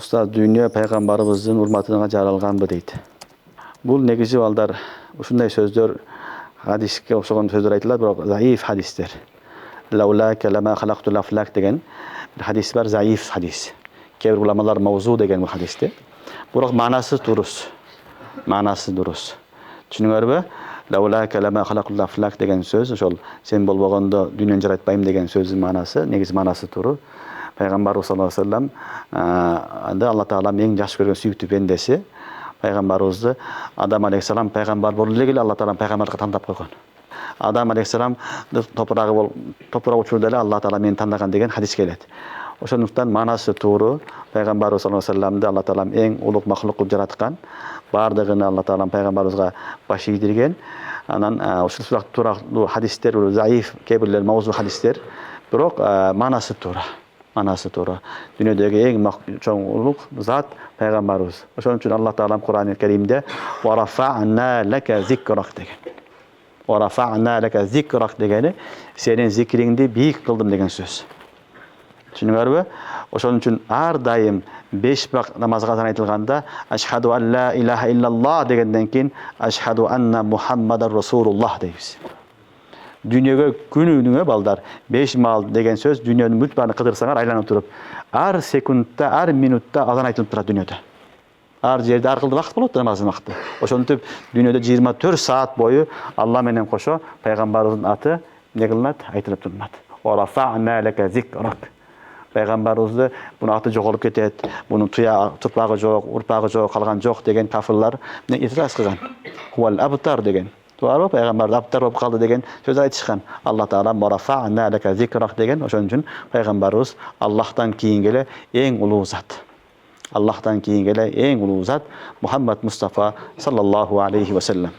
Usta dünya peygamberimizin hurmatına жаралганбы дейт. Бул негизи балдар ушундай сөздөр хадиске окшогон сөздөр айтылат, бирок заиф хадистер. Лаула калама халактул афлак деген bir hadis бар, заиф хадис. Кейбир уламалар мавзу деген бул хадисте. Бирок маанасы турус. Маанасы дурус. Түшүнүңөрбү? Лаула калама халактул афлак деген сөз ошол сен болбогондо дүйнөнү жаратпайм деген сөздүн маанасы, негизи маанасы туру. Пайгамбарыбыз саллаллаху алейхи вассалам анда Алла Таала эң жакшы көргөн сүйүктүү пендеси. Пайгамбарыбызды Адам алейхиссалам пайгамбар болду эле Алла Таала пайгамбардыкка тандап койгон. Адам алейхиссалам топурак учурда эле Алла Таала мени тандаган деген хадис келет. Ошондуктан маанасы тууру пайгамбарыбыз саллаллаху алейхи вассаламды Алла Таала эң улук махлук кылып жараткан. Бардыгын Алла Таала пайгамбарыбызга баш ийдирген. Анан ушул турактуу хадистер, заиф, кебирлер мавзу хадистер, бирок маанасы туура. Манасы туура. Дүйнөдөгү эң чоң улук зат пайгамбарыбыз. Ошон үчүн Алла Таала Кур'ан-ы Каримде "Варафа'на лака зикрак" деген. "Варафа'на лака зикрак" дегени сенин зикриңди бийик кылдым деген сөз. Түшүнүңөрбү? Ошон үчүн ар дайым 5 бак намазга айтылганда "Ашхаду ан ла илаха иллаллах" дегенден кийин "Ашхаду анна Мухаммадар Расулуллах" дейбиз. Дүйнөгө күнүнө балдар 5 маал деген сөз дүйнөнүн бүт баарын кыдырсаңар айланып туруп, ар секундта, ар минутта азан айтылып турат дүйнөдө. Ар жерде ар кылды вакыт болот, намаздын вакыты. Ошентип дүйнөдө 24 саат бою Алла менен кошо пайгамбарыбыздын аты эмне кылынат? Айтылып турулат. "Варафа'на лака зикрак". Пайгамбарыбызды бунун аты жоголуп кетет, бунун турпагы жок, урпагы жок, калган жок деген кафырлар эмне итираз кылган. "Хуал абтар" деген. Туурабы, пайгамбарды аптар болуп калды деген сөз айтышкан. Алла Таала "Варафа'на лака зикрак" деген. Ошон үчүн пайгамбарыбыз Аллахтан кийинки эле эң улуу зат. Аллахтан кийинки эле эң улуу зат Мухаммад Мустафа саллаллаху алейхи ва саллям.